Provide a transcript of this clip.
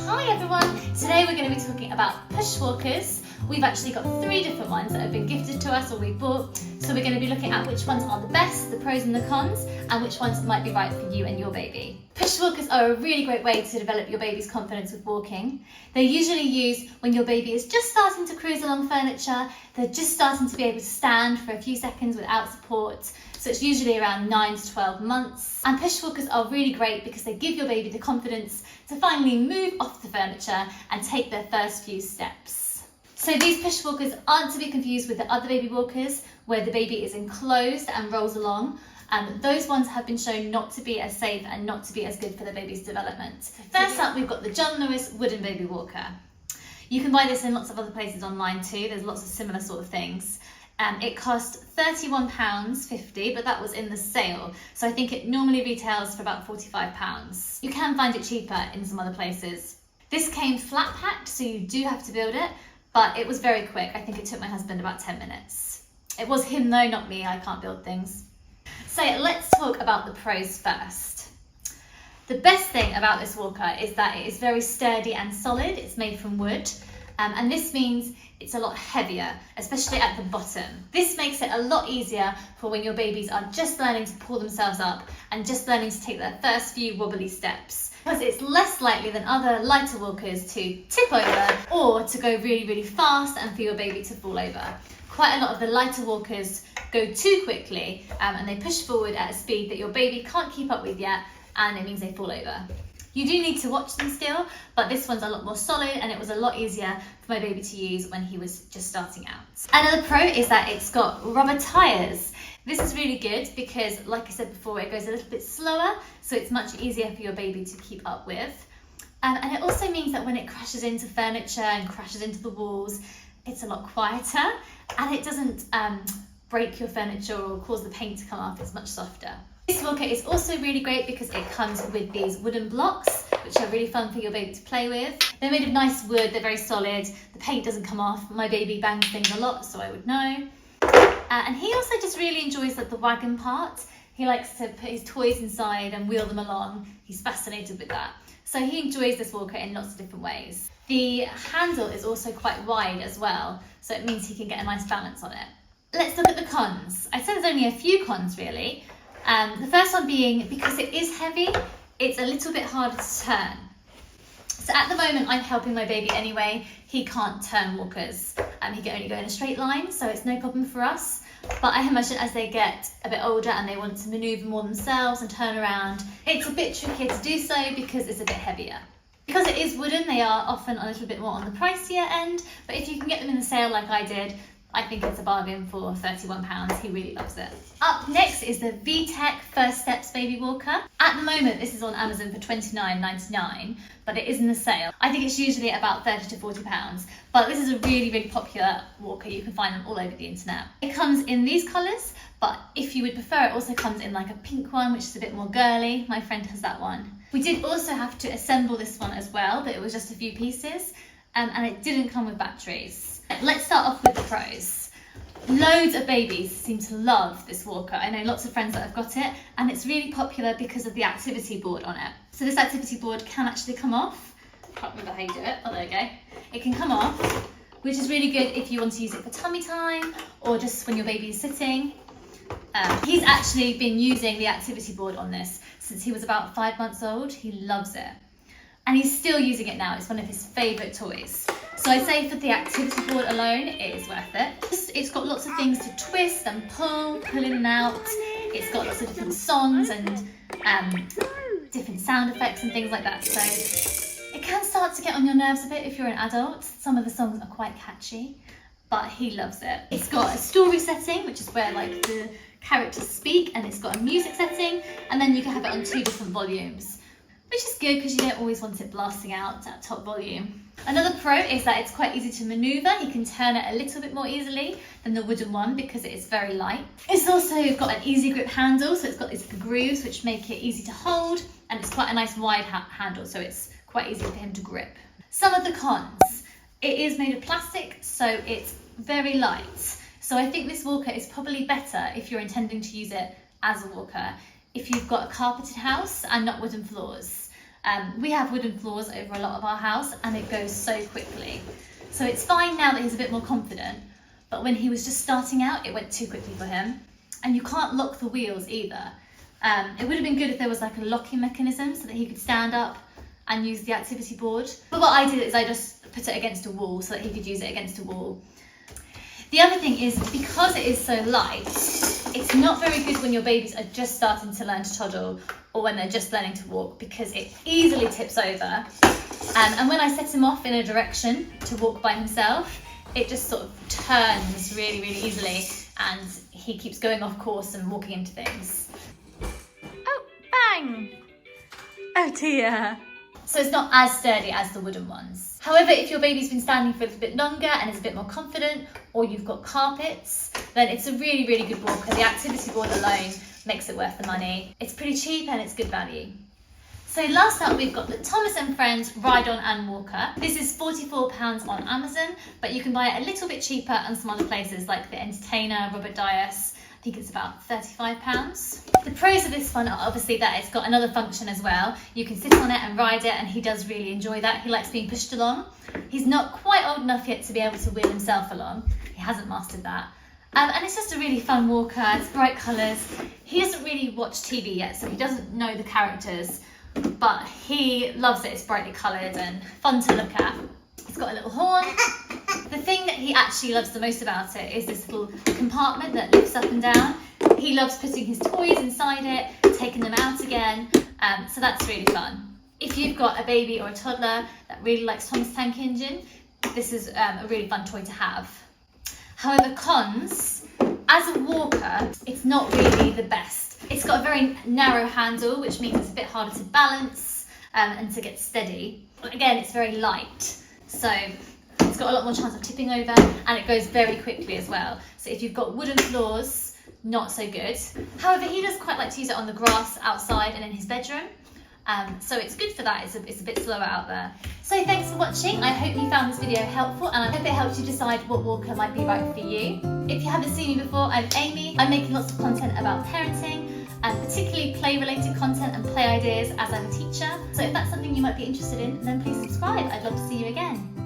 Hi everyone! Today we're going to be talking about push walkers. We've actually got 3 different ones that have been gifted to us or we bought. So we're going to be looking at which ones are the best, the pros and the cons, and which ones might be right for you and your baby. Push walkers are a really great way to develop your baby's confidence with walking. They're usually used when your baby is just starting to cruise along furniture, they're just starting to be able to stand for a few seconds without support. So it's usually around 9 to 12 months. And push walkers are really great because they give your baby the confidence to finally move off the furniture and take their first few steps. So these push walkers aren't to be confused with the other baby walkers where the baby is enclosed and rolls along. Those ones have been shown not to be as safe and not to be as good for the baby's development. First up, we've got the John Lewis wooden baby walker. You can buy this in lots of other places online too. There's lots of similar sort of things. It cost £31.50, but that was in the sale. So I think it normally retails for about £45. You can find it cheaper in some other places. This came flat packed, so you do have to build it, but it was very quick. I think it took my husband about 10 minutes. It was him though, not me. I can't build things. So let's talk about the pros first. The best thing about this walker is that it is very sturdy and solid. It's made from wood. And this means it's a lot heavier, especially at the bottom. This makes it a lot easier for when your babies are just learning to pull themselves up and just learning to take their first few wobbly steps. Because it's less likely than other lighter walkers to tip over or to go really, really fast and for your baby to fall over. Quite a lot of the lighter walkers go too quickly and they push forward at a speed that your baby can't keep up with yet, and it means they fall over. You do need to watch them still, but this one's a lot more solid and it was a lot easier for my baby to use when he was just starting out. Another pro is that it's got rubber tyres. This is really good because, like I said before, it goes a little bit slower, so it's much easier for your baby to keep up with. And it also means that when it crashes into furniture and crashes into the walls, it's a lot quieter and it doesn't break your furniture or cause the paint to come off. It's much softer. This walker is also really great because it comes with these wooden blocks, which are really fun for your baby to play with. They're made of nice wood, they're very solid, the paint doesn't come off. My baby bangs things a lot, so I would know. And he also just really enjoys the wagon part. He likes to put his toys inside and wheel them along. He's fascinated with that. So he enjoys this walker in lots of different ways. The handle is also quite wide as well, so it means he can get a nice balance on it. Let's look at the cons. I'd say there's only a few cons really. The first one being, because it is heavy, it's a little bit harder to turn. So at the moment I'm helping my baby anyway. He can't turn walkers. He can only go in a straight line, so it's no problem for us. But I imagine as they get a bit older and they want to manoeuvre more themselves and turn around, it's a bit trickier to do so because it's a bit heavier. Because it is wooden, they are often a little bit more on the pricier end, but if you can get them in the sale like I did, I think it's a bargain for £31. He really loves it. Up next is the VTech First Steps Baby Walker. At the moment, this is on Amazon for £29.99, but it is in the sale. I think it's usually about £30 to £40, but this is a really, really popular walker. You can find them all over the internet. It comes in these colours, but if you would prefer, it also comes in like a pink one, which is a bit more girly. My friend has that one. We did also have to assemble this one as well, but it was just a few pieces, and it didn't come with batteries. Let's start off with the pros. Loads of babies seem to love this walker. I know lots of friends that have got it, and it's really popular because of the activity board on it. So this activity board can actually come off. I can't remember how you do it. Oh, there we go. It can come off, which is really good if you want to use it for tummy time or just when your baby is sitting. He's actually been using the activity board on this since he was about 5 months old. He loves it. And he's still using it now. It's one of his favourite toys. So I'd say for the activity board alone, it is worth it. It's got lots of things to twist and pull in and out. It's got lots of different songs and different sound effects and things like that. So it can start to get on your nerves a bit if you're an adult. Some of the songs are quite catchy, but he loves it. It's got a story setting, which is where like the characters speak, and it's got a music setting, and then you can have it on 2 different volumes, which is good because you don't always want it blasting out at top volume. Another pro is that it's quite easy to manoeuvre. You can turn it a little bit more easily than the wooden one because it is very light. It's also got an easy grip handle, so it's got these grooves which make it easy to hold, and it's quite a nice wide handle, so it's quite easy for him to grip. Some of the cons. It is made of plastic, so it's very light. So I think this walker is probably better if you're intending to use it as a walker if you've got a carpeted house and not wooden floors. We have wooden floors over a lot of our house and it goes so quickly. So it's fine now that he's a bit more confident, but when he was just starting out, it went too quickly for him. And you can't lock the wheels either. It would have been good if there was like a locking mechanism so that he could stand up and use the activity board. But what I did is I just put it against a wall so that he could use it against a wall. The other thing is, because it is so light, it's not very good when your babies are just starting to learn to toddle or when they're just learning to walk, because it easily tips over. And when I set him off in a direction to walk by himself, it just sort of turns really, really easily and he keeps going off course and walking into things. Oh, bang! Oh dear. So it's not as sturdy as the wooden ones. However, if your baby's been standing for a little bit longer and is a bit more confident, or you've got carpets, then it's a really, really good walker. The activity board alone makes it worth the money. It's pretty cheap and it's good value. So last up, we've got the Thomas & Friends Ride-On and Walker. This is £44 on Amazon, but you can buy it a little bit cheaper on some other places like The Entertainer, Robert Dias. I think it's about £35. The pros of this one are obviously that it's got another function as well. You can sit on it and ride it, and he does really enjoy that. He likes being pushed along. He's not quite old enough yet to be able to wheel himself along. He hasn't mastered that. And it's just a really fun walker. It's bright colours. He doesn't really watch TV yet, so he doesn't know the characters, but he loves it. It's brightly coloured and fun to look at. It's got a little horn. The thing that he actually loves the most about it is this little compartment that lifts up and down. He loves putting his toys inside it, taking them out again, so that's really fun. If you've got a baby or a toddler that really likes Thomas Tank Engine, this is a really fun toy to have. However, cons, as a walker, it's not really the best. It's got a very narrow handle, which means it's a bit harder to balance and to get steady. But again, it's very light, so it's got a lot more chance of tipping over, and it goes very quickly as well. So if you've got wooden floors, not so good. However, he does quite like to use it on the grass outside and in his bedroom. So it's good for that. It's a bit slower out there. So thanks for watching. I hope you found this video helpful, and I hope it helped you decide what walker might be right for you. If you haven't seen me before, I'm Amy. I'm making lots of content about parenting, and particularly play-related content and play ideas as I'm a teacher. So if that's something you might be interested in, then please subscribe. I'd love to see you again.